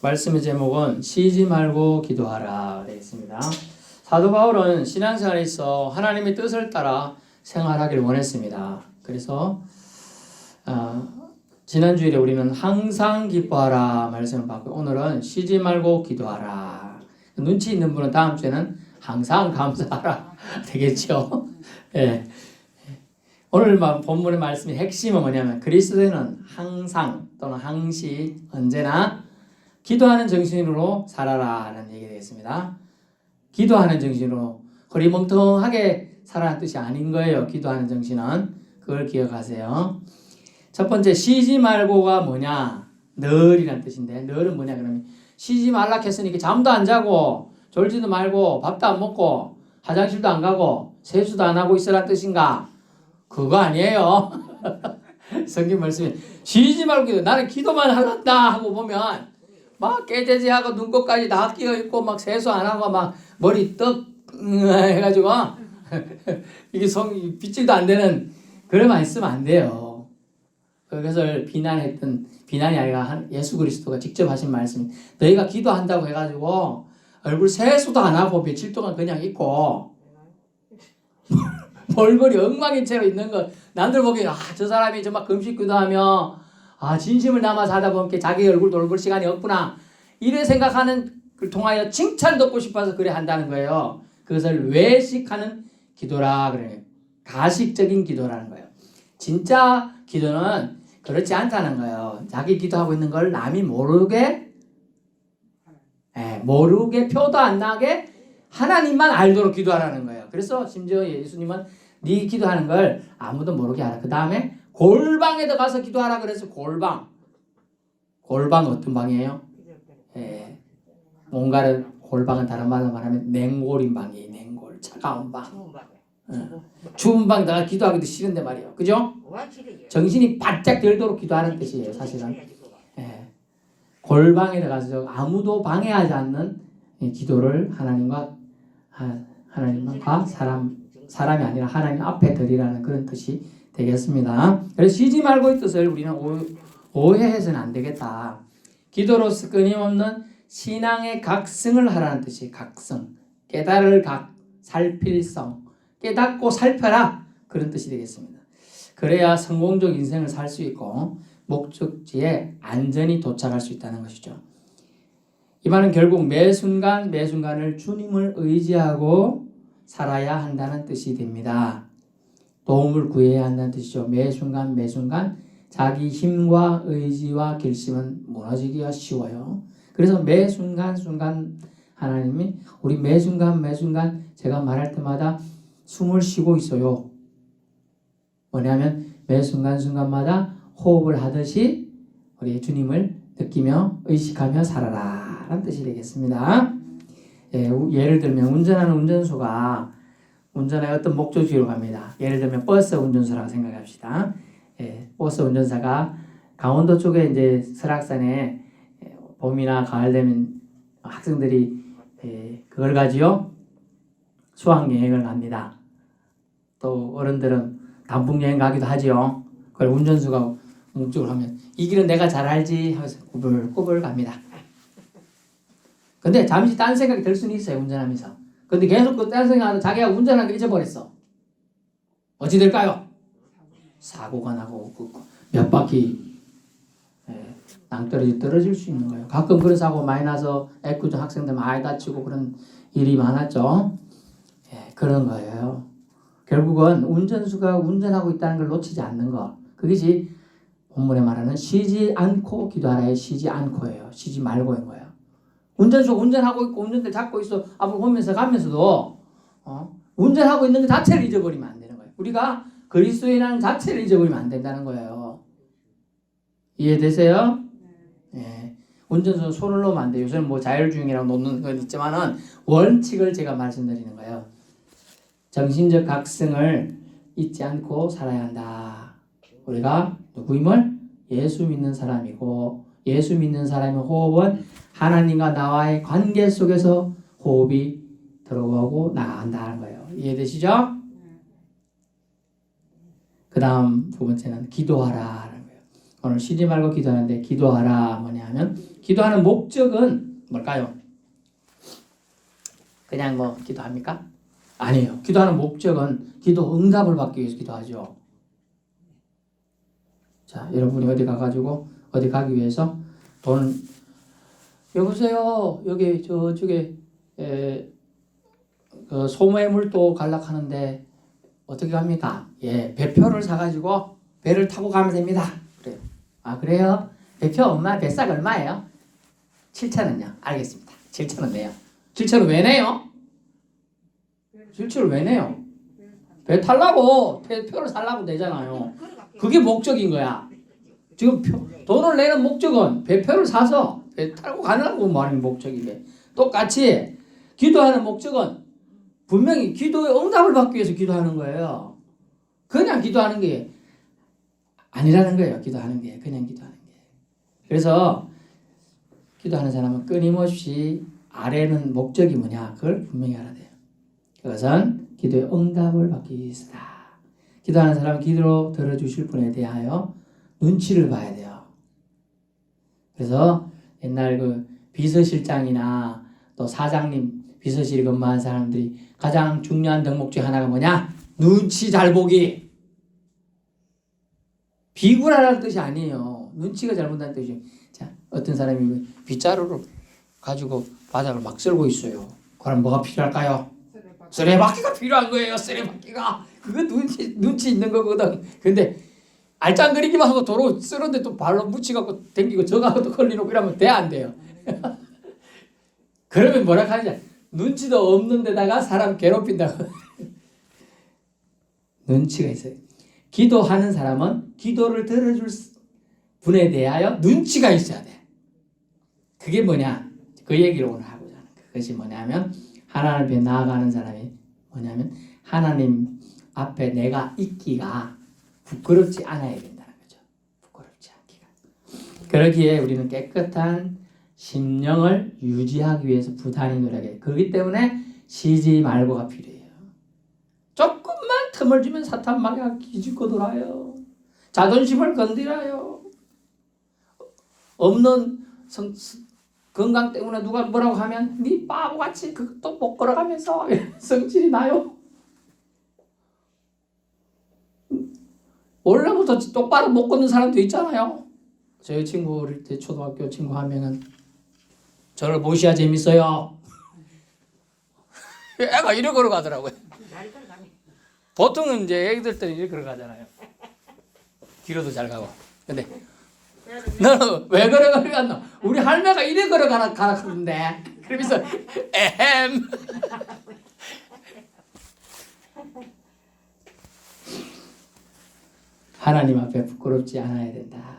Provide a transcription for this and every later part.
말씀의 제목은 쉬지 말고 기도하라 되겠습니다. 사도 바울은 신앙생활에 있어 하나님의 뜻을 따라 생활하길 원했습니다. 그래서 지난주일에 우리는 항상 기뻐하라 말씀을 받고 오늘은 쉬지 말고 기도하라. 눈치 있는 분은 다음 주에는 항상 감사하라 되겠죠. 예. 오늘 본문의 말씀의 핵심은 뭐냐면 그리스도인은 항상 또는 항시 언제나 기도하는 정신으로 살아라라는 얘기가 되겠습니다. 기도하는 정신으로 허리멍텅하게 살아라는 뜻이 아닌 거예요. 기도하는 정신은. 그걸 기억하세요. 첫 번째 쉬지 말고가 뭐냐? 늘이란 뜻인데 늘은 뭐냐 그러면 쉬지 말라 했으니까 잠도 안 자고 졸지도 말고 밥도 안 먹고 화장실도 안 가고 세수도 안 하고 있으라는 뜻인가? 그거 아니에요. 성경 말씀에 쉬지 말고 기도. 나는 기도만 하란다 하고 보면 막 깨재재하고 눈곱까지 다 끼어있고 막 세수 안 하고 막 머리 떡 해가지고 이게 빗질도 안 되는 그러면 있으면 안 돼요. 그것을 비난이 아니라 예수 그리스도가 직접 하신 말씀이 너희가 기도한다고 해가지고 얼굴 세수도 안 하고 며칠 동안 그냥 있고 볼거리 엉망인 채로 있는 거 남들 보기에 저 사람이 정말 금식 기도하며 진심을 담아서 하다 보니까 자기 얼굴 돌볼 시간이 없구나 이래 생각하는 걸 통하여 칭찬 듣고 싶어서 그래 한다는 거예요. 그것을 외식하는 기도라 그래요. 가식적인 기도라는 거예요. 진짜 기도는 그렇지 않다는 거예요. 자기 기도하고 있는 걸 남이 모르게 표도 안 나게 하나님만 알도록 기도하라는 거예요. 그래서 심지어 예수님은 네 기도하는 걸 아무도 모르게 하라. 그 다음에 골방에도 가서 기도하라 그래서 골방 어떤 방이에요? 뭔가를 골방은 다른 말로 말하면 냉골인 방이에요. 냉골 차가운 방. 추운 방에다가 기도하기도 싫은데 말이에요. 그죠? 정신이 바짝 들도록 기도하는 뜻이에요. 사실은. 골방에 가서 아무도 방해하지 않는 기도를 하나님과 사람이 아니라 하나님 앞에 드리라는 그런 뜻이 되겠습니다. 그래서 쉬지 말고의 뜻을 우리는 오해해서는 안 되겠다. 기도로서 끊임없는 신앙의 각성을 하라는 뜻이 각성. 깨달을 살필성. 깨닫고 살펴라. 그런 뜻이 되겠습니다. 그래야 성공적 인생을 살 수 있고 목적지에 안전히 도착할 수 있다는 것이죠. 이 말은 결국 매 순간을 주님을 의지하고 살아야 한다는 뜻이 됩니다. 도움을 구해야 한다는 뜻이죠. 매 순간 자기 힘과 의지와 결심은 무너지기가 쉬워요. 그래서 매 순간 하나님이 우리 매 순간 제가 말할 때마다 숨을 쉬고 있어요. 뭐냐면 매 순간마다 호흡을 하듯이 우리 주님을 느끼며 의식하며 살아라 라는 뜻이 되겠습니다. 예를 들면 운전하는 운전수가 운전의 어떤 목적지로 갑니다. 예를 들면 버스 운전수라고 생각합시다. 버스 운전사가 강원도 쪽에 이제 설악산에 봄이나 가을 되면 학생들이 그걸 가지요 수학여행을 갑니다. 또 어른들은 단풍여행 가기도 하지요. 그걸 운전수가 목적으로 하면 이 길은 내가 잘 알지 하면서 꾸불꾸불 갑니다. 근데 잠시 딴 생각이 들 수는 있어요. 운전하면서. 근데 계속 그 딴 생각하다 자기가 운전하는 걸 잊어버렸어. 어찌 될까요? 사고가 나고 몇 바퀴 낭떠러지 떨어질 수 있는 거예요. 가끔 그런 사고 많이 나서 애꿎은 학생들 많이 다치고 그런 일이 많았죠. 그런 거예요. 결국은 운전수가 운전하고 있다는 걸 놓치지 않는 거. 그것이 본문에 말하는 쉬지 않고 기도하라의 쉬지 않고예요. 쉬지 말고인 거예요. 운전수가 운전하고 있고 운전대 잡고 있어 앞을 보면서 가면서도 운전하고 있는 것 자체를 잊어버리면 안 되는 거예요. 우리가 그리스도인이라는 자체를 잊어버리면 안 된다는 거예요. 이해되세요? 운전수는 손을 놓으면 안 돼요. 요새는 뭐 자율주행이라고 놓는 건 있지만은 원칙을 제가 말씀드리는 거예요. 정신적 각성을 잊지 않고 살아야 한다. 우리가 누구임을? 예수 믿는 사람이고 예수 믿는 사람의 호흡은 하나님과 나와의 관계 속에서 호흡이 들어오고 나간다는 거예요. 이해되시죠? 그 다음 두 번째는 기도하라는 거예요. 오늘 쉬지 말고 기도하는데 기도하라 뭐냐면 기도하는 목적은 뭘까요? 그냥 뭐 기도합니까? 아니에요. 기도하는 목적은 기도 응답을 받기 위해서 기도하죠. 자, 여러분이 어디 가가지고 어디 가기 위해서 돈 여보세요. 여기 저쪽에 그 소매물도 갈락하는데 어떻게 갑니까? 예, 배표를 사가지고 배를 타고 가면 됩니다. 그래요. 아 그래요? 배표 얼마? 배싹 얼마예요? 7,000원요. 알겠습니다. 7,000원 내요. 7,000원 왜 내요? 7,000원 왜 내요? 배 타려고 표를 살라고 내잖아요. 그게 목적인 거야. 지금 돈을 내는 목적은 배표를 사서 배 타고 가느라고 말하는 목적이게. 똑같이 기도하는 목적은 분명히 기도의 응답을 받기 위해서 기도하는 거예요. 그냥 기도하는 게 아니라는 거예요. 기도하는 게 그냥 기도하는 게. 그래서 기도하는 사람은 끊임없이 아래는 목적이 뭐냐 그걸 분명히 알아야 돼요. 그것은 기도의 응답을 받기 위해서다. 기도하는 사람은 기도로 들어주실 분에 대하여 눈치를 봐야 돼요. 그래서 옛날 그 비서실장이나 또 사장님 비서실에 근무한 사람들이 가장 중요한 덕목 중 하나가 뭐냐? 눈치 잘 보기. 비굴하라는 뜻이 아니에요. 눈치가 잘못된 뜻이에요. 자, 어떤 사람이 빗자루를 가지고 바닥을 막 쓸고 있어요. 그럼 뭐가 필요할까요? 쓰레받기가 필요한 거예요. 쓰레받기가. 그거 눈치 있는 거거든. 근데 알짱거리기만 하고 도로 쓰는데 또 발로 묻히갖고 댕기고 저가고 또 걸리고 이러면 돼 안 돼요? 그러면 뭐라 하냐? 눈치도 없는 데다가 사람 괴롭힌다고. 눈치가 있어요. 기도하는 사람은 기도를 들어줄 분에 대하여 눈치가 있어야 돼. 그게 뭐냐? 그 얘기를 오늘 하고자 하는 거예요. 그것이 뭐냐면 하나님 앞에 나아가는 사람이 뭐냐면 하나님 앞에 내가 있기가 부끄럽지 않아야 된다는 거죠. 부끄럽지 않기가. 그러기에 우리는 깨끗한 심령을 유지하기 위해서 부단히 노력해요. 그렇기 때문에 쉬지 말고가 필요해요. 조금만 틈을 주면 사탄 마귀가 기죽고 돌아요. 자존심을 건드려요. 없는 건강 때문에 누가 뭐라고 하면 네 바보같이 그것도 못 걸어가면서 성질이 나요. 원래부터 똑바로 못 걷는 사람도 있잖아요. 저희 친구 어릴 때 초등학교 친구 한 명은 저를 보셔야 재밌어요. 애가 이래 걸어가더라고요. 보통은 이제 애기들 때는 이래 걸어가잖아요. 길어도 잘 가고. 근데 너는 왜 걸어가겠노? 우리 할매가 이래 걸어가라 하는데 그러면서 에헴. 하나님 앞에 부끄럽지 않아야 된다.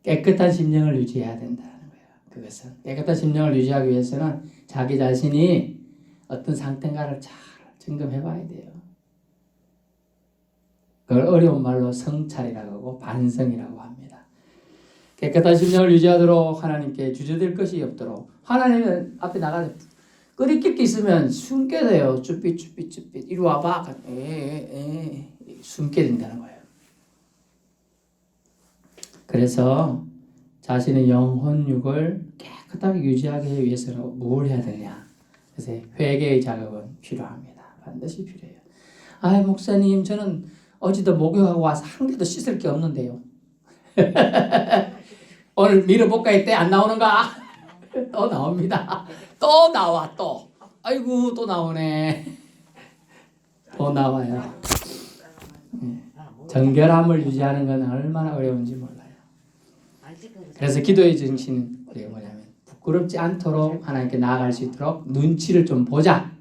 깨끗한 심령을 유지해야 된다는 거예요. 그것은 깨끗한 심령을 유지하기 위해서는 자기 자신이 어떤 상태인가를 잘 점검해봐야 돼요. 그걸 어려운 말로 성찰이라고 하고 반성이라고 합니다. 깨끗한 심령을 유지하도록 하나님께 주저될 것이 없도록 하나님 앞에 나가서 끓이낄 게 있으면 숨게 돼요. 쭈삣 이리 와봐. 숨게 된다는 거예요. 그래서 자신의 영혼육을 깨끗하게 유지하기 위해서는 뭘 해야 되냐? 그래서 회개의 작업은 필요합니다. 반드시 필요해요. 아 목사님 저는 어제도 목욕하고 와서 한 개도 씻을 게 없는데요. 오늘 밀어볼까 때 안 나오는가? 또 나옵니다. 또 나와 또. 아이고 또 나오네. 또 나와요. 정결함을 유지하는 건 얼마나 어려운지 몰라요. 그래서 기도의 정신은 우리가 뭐냐면 부끄럽지 않도록 하나님께 나아갈 수 있도록 눈치를 좀 보자.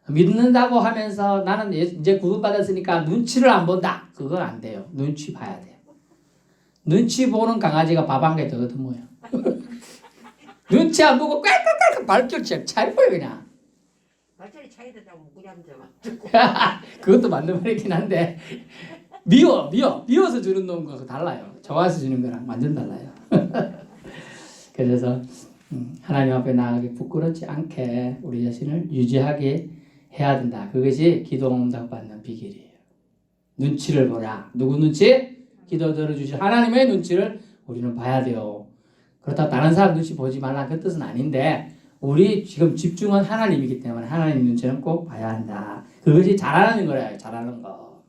믿는다고 하면서 나는 이제 구원받았으니까 눈치를 안 본다. 그건 안 돼요. 눈치 봐야 돼요. 눈치 보는 강아지가 밥 한 개 더 얻어먹어요. 눈치 안 보고 꽥꽥꽥 발결 잘 보여 그냥. 발전이 차이 된다고 무리함잖아. 그것도 맞는 말이긴 한데 미워서 주는 놈과 달라요. 좋아서 주는 거랑 완전 달라요. 그래서 하나님 앞에 나가기 부끄럽지 않게 우리 자신을 유지하게 해야 된다. 그것이 기도 응답 받는 비결이에요. 눈치를 보라. 누구 눈치? 기도 들어주실 하나님의 눈치를 우리는 봐야 돼요. 그렇다고 다른 사람 눈치 보지 말라 그 뜻은 아닌데 우리 지금 집중은 하나님이기 때문에 하나님 눈치는 꼭 봐야 한다. 그것이 잘하는 거예요. 잘하는 거.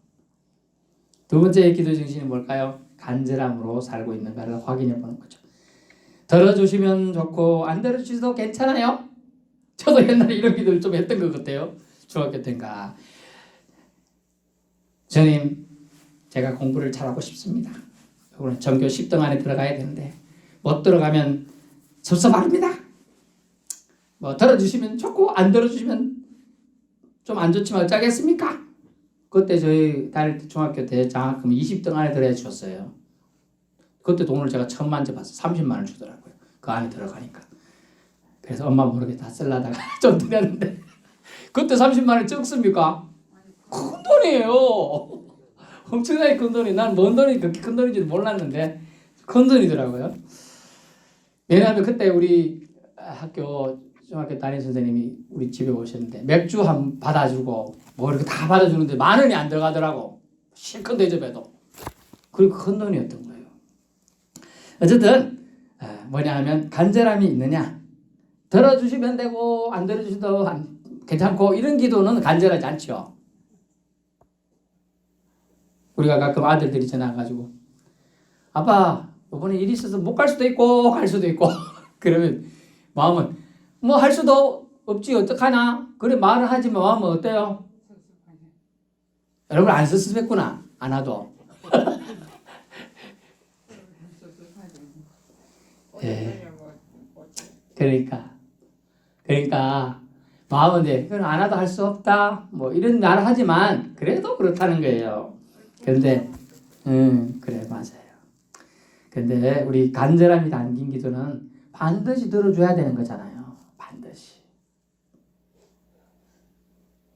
두 번째 기도 정신이 뭘까요? 간절함으로 살고 있는가를 확인해 보는 거죠. 들어주시면 좋고 안 들어주셔도 괜찮아요. 저도 옛날에 이런 기도를 좀 했던 것 같아요. 중학교 때인가. 주님, 제가 공부를 잘하고 싶습니다. 오늘 전교 10등 안에 들어가야 되는데 못 들어가면 섭섭합니다. 뭐 들어주시면 좋고 안 들어주시면 좀 안 좋지만 어쩌겠습니까? 그때 저희 다닐 때 중학교 때 장학금 20등 안에 들어야 주셨어요. 그때 돈을 제가 1,000만 원 받았어요. 30만 원 주더라고요. 그 안에 들어가니까. 그래서 엄마 모르게 다 쓰려다가 좀 드렸는데 그때 30만 원이 적습니까? 큰 돈이에요. 엄청나게 큰 돈이. 난 뭔 돈이 그렇게 큰 돈인지도 몰랐는데 큰 돈이더라고요. 왜냐하면 그때 우리 학교 중학교 담임 선생님이 우리 집에 오셨는데 맥주 한 받아주고 뭐 이렇게 다 받아주는데 10,000원이 안 들어가더라고. 실컷 대접해도. 그리고 큰 돈이었던 거예요. 어쨌든 뭐냐 하면 간절함이 있느냐. 들어주시면 되고 안 들어주셔도 괜찮고 이런 기도는 간절하지 않죠. 우리가 가끔 아들들이 전화 와가지고 아빠 이번에 일 있어서 못 갈 수도 있고 갈 수도 있고 그러면 마음은 뭐 할 수도 없지 어떡하나 그래 말을 하지만 마음은 어때요? 여러분 안 섭섭했구나 안 하도. 예. 그러니까 마음은 이제 그건 안 하도 할 수 없다 뭐 이런 말을 하지만 그래도 그렇다는 거예요. 그런데 그래 맞아요. 근데 우리 간절함이 담긴 기도는 반드시 들어줘야 되는 거잖아요. 반드시.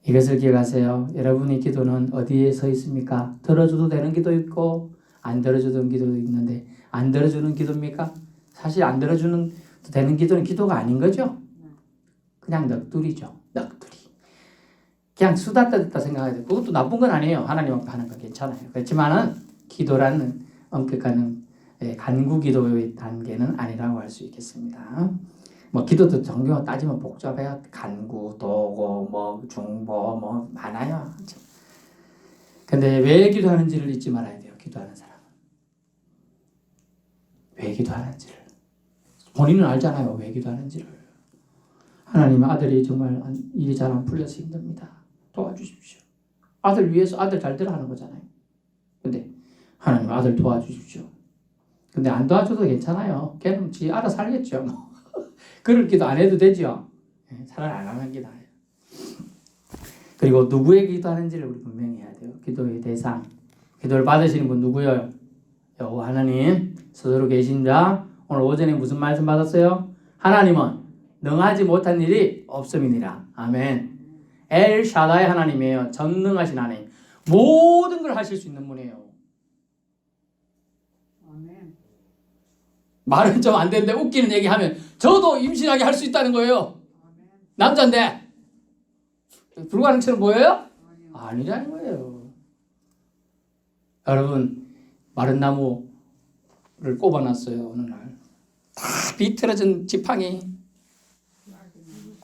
이것을 기억하세요. 여러분의 기도는 어디에 서 있습니까? 들어줘도 되는 기도 있고 안 들어주는 기도도 있는데 안 들어주는 기도입니까? 사실 안 들어주는 되는 기도는 기도가 아닌 거죠. 그냥 넋두리죠. 넋두리. 그냥 수다 떨었다 생각해야 돼. 그것도 나쁜 건 아니에요. 하나님 앞에 하는 건 괜찮아요. 그렇지만은 기도라는 엄격한 간구 기도의 단계는 아니라고 할 수 있겠습니다. 뭐 기도도 정교하게 따지면 복잡해요. 간구, 도고, 뭐 중보, 뭐 많아요. 근데 왜 기도하는지를 잊지 말아야 돼요. 기도하는 사람은 왜 기도하는지를 본인은 알잖아요. 왜 기도하는지를. 하나님 아들이 정말 일이 잘 안 풀려서 힘듭니다. 도와주십시오. 아들 위해서 아들 잘 되라 하는 거잖아요. 근데 하나님 아들 도와주십시오. 근데 안 도와줘도 괜찮아요. 걔는 지 알아서 살겠죠. 그럴 기도 안 해도 되죠. 차라리 안 하는 게 나아요. 그리고 누구에게 기도하는지를 우리 분명히 해야 돼요. 기도의 대상. 기도를 받으시는 분 누구예요? 여호와 하나님 스스로 계신 자. 오늘 오전에 무슨 말씀 받았어요? 하나님은 능하지 못한 일이 없음이니라. 아멘. 엘 샤다이 하나님이에요. 전능하신 하나님. 모든 걸 하실 수 있는 분이에요. 아멘. 말은 좀 안 되는데 웃기는 얘기하면 저도 임신하게 할 수 있다는 거예요. 남자인데 불가능처럼 보여요? 아니라는 거예요. 여러분 마른 나무를 꼽아놨어요. 어느 날 다 비틀어진 지팡이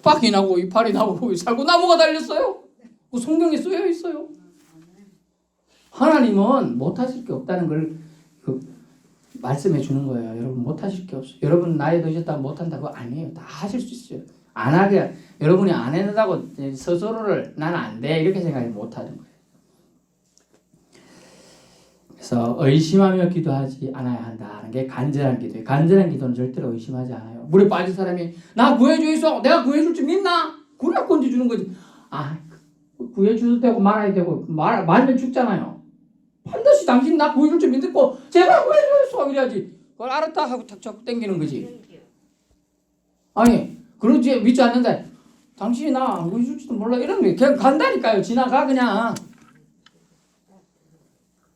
빡이 나고 이파리 나고 살구나무가 달렸어요. 그 성경에 쓰여 있어요. 하나님은 못하실 게 없다는 걸 말씀해 주는 거예요. 여러분 못하실 게 없어요. 여러분 나이 드셨다고 못한다고 아니에요. 다 하실 수 있어요. 안 하게 여러분이 안 해낸다고 스스로를 나는 안 돼 이렇게 생각이 못하는 거예요. 그래서 의심하며 기도하지 않아야 한다는 게 간절한 기도예요. 간절한 기도는 절대로 의심하지 않아요. 물에 빠진 사람이 나 구해주이소. 내가 구해줄 줄 믿나? 그래야 건지 주는 거지. 아 구해줘도 되고 말아야 되고 말면 죽잖아요. 반드시 당신 나 구해줄 줄 믿고 제발 구해주이소 이래야지. 그걸 알았다 하고 탁 자꾸 땡기는 거지. 아니 그러지 믿지 않는데 당신이 나 구해줄지도 몰라 이러면 그냥 간다니까요. 지나가 그냥.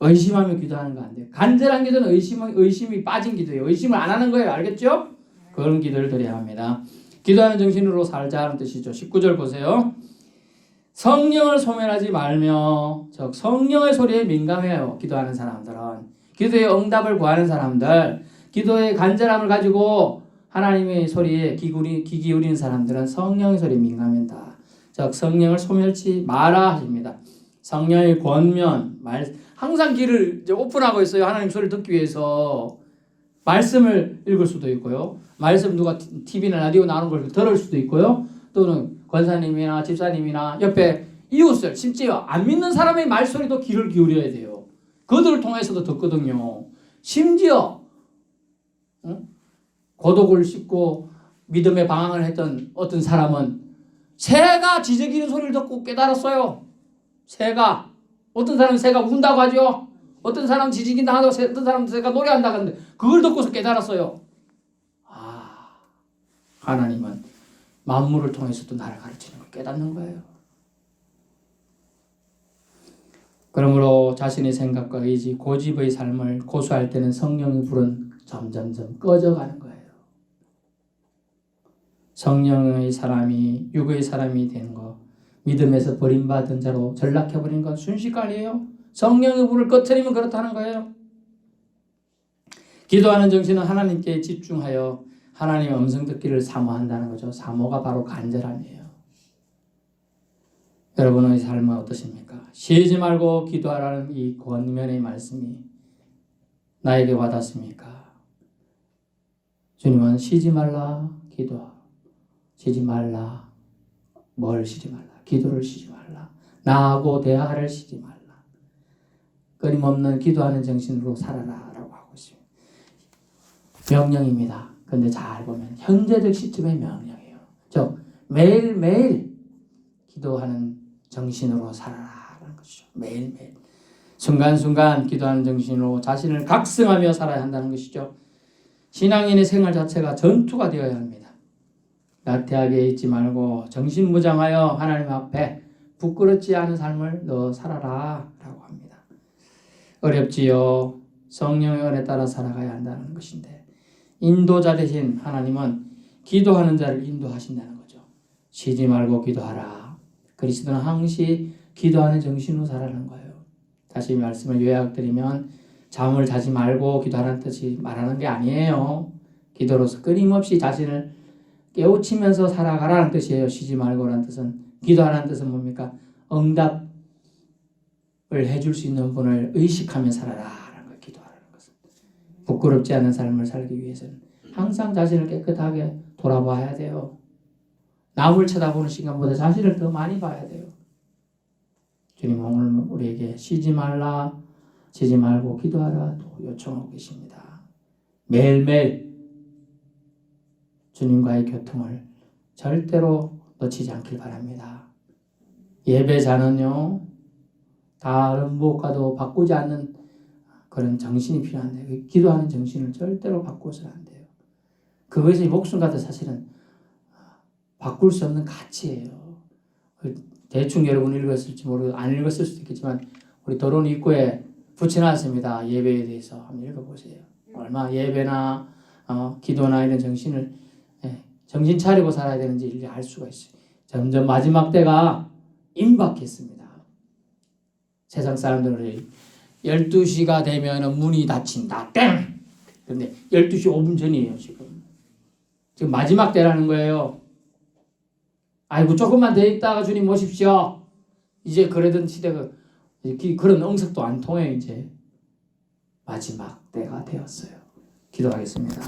의심하며 기도하는 거 안 돼요. 간절한 기도는 의심이 빠진 기도예요. 의심을 안 하는 거예요. 알겠죠? 그런 기도를 드려야 합니다. 기도하는 정신으로 살자는 뜻이죠. 19절 보세요. 성령을 소멸하지 말며 즉 성령의 소리에 민감해요. 기도하는 사람들은 기도의 응답을 구하는 사람들, 기도의 간절함을 가지고 하나님의 소리에 귀 기울이는 사람들은 성령의 소리에 민감합니다. 즉 성령을 소멸치 마라 하십니다. 성령의 권면, 항상 귀를 이제 오픈하고 있어요. 하나님 소리를 듣기 위해서. 말씀을 읽을 수도 있고요. 말씀 누가 TV나 라디오 나오는 걸 들을 수도 있고요. 또는 권사님이나 집사님이나 옆에 이웃을, 심지어 안 믿는 사람의 말소리도 귀를 기울여야 돼요. 그들을 통해서도 듣거든요. 심지어 고독을 씹고 믿음의 방황을 했던 어떤 사람은 새가 지저귀는 소리를 듣고 깨달았어요. 새가. 어떤 사람은 새가 운다고 하죠. 어떤 사람은 지지긴다 하고 어떤 사람은 새가 노래한다고 하는데 그걸 듣고서 깨달았어요. 하나님은 만물을 통해서도 나를 가르치는 걸 깨닫는 거예요. 그러므로 자신의 생각과 의지, 고집의 삶을 고수할 때는 성령의 불은 점점점 꺼져가는 거예요. 성령의 사람이 육의 사람이 되는 거, 믿음에서 버림받은 자로 전락해버린 건 순식간이에요. 성령의 불을 꺼트리면 그렇다는 거예요. 기도하는 정신은 하나님께 집중하여 하나님의 음성 듣기를 사모한다는 거죠. 사모가 바로 간절함이에요. 여러분의 삶은 어떠십니까? 쉬지 말고 기도하라는 이 권면의 말씀이 나에게 와닿습니까? 주님은 쉬지 말라 기도하. 쉬지 말라. 뭘 쉬지 말라. 기도를 쉬지 말라. 나하고 대화를 쉬지 말라. 끊임없는 기도하는 정신으로 살아라 라고 하고 있습니다. 명령입니다. 근데 잘 보면 현재적 시점의 명령이에요. 즉 매일매일 기도하는 정신으로 살아라라는 것이죠. 매일매일 순간순간 기도하는 정신으로 자신을 각성하며 살아야 한다는 것이죠. 신앙인의 생활 자체가 전투가 되어야 합니다. 나태하게 있지 말고 정신무장하여 하나님 앞에 부끄럽지 않은 삶을 너 살아라 라고 합니다. 어렵지요. 성령의 은혜 따라 살아가야 한다는 것인데 인도자 대신 하나님은 기도하는 자를 인도하신다는 거죠. 쉬지 말고 기도하라. 그리스도는 항시 기도하는 정신으로 살아가는 거예요. 다시 말씀을 요약드리면 잠을 자지 말고 기도하라는 뜻이 말하는 게 아니에요. 기도로서 끊임없이 자신을 깨우치면서 살아가라는 뜻이에요. 쉬지 말고라는 뜻은. 기도하라는 뜻은 뭡니까? 응답을 해줄 수 있는 분을 의식하며 살아라라는 걸 기도하라는 것은. 부끄럽지 않은 삶을 살기 위해서는 항상 자신을 깨끗하게 돌아봐야 돼요. 남을 쳐다보는 시간보다 자신을 더 많이 봐야 돼요. 주님 오늘 우리에게 쉬지 말라, 쉬지 말고 기도하라 또 요청하고 계십니다. 매일매일 주님과의 교통을 절대로 놓치지 않길 바랍니다. 예배자는요, 다른 무엇과도 바꾸지 않는 그런 정신이 필요한데 기도하는 정신을 절대로 바꾸어서는 안 돼요. 그것이 목숨 같은 사실은 바꿀 수 없는 가치예요. 대충 여러분 읽었을지 모르고 안 읽었을 수도 있겠지만 우리 도론 입구에 붙여놨습니다. 예배에 대해서 한번 읽어보세요. 얼마 예배나 기도나 이런 정신을 정신 차리고 살아야 되는지 이렇게 알 수가 있어요. 점점 마지막 때가 임박했습니다. 세상 사람들은 12시가 되면 문이 닫힌다. 땡! 근데 12시 5분 전이에요. 지금 마지막 때라는 거예요. 아이고 조금만 더 있다가 주님 모십시오. 이제 그러던 시대가 그런 응석도 안 통해요. 이제 마지막 때가 되었어요. 기도하겠습니다.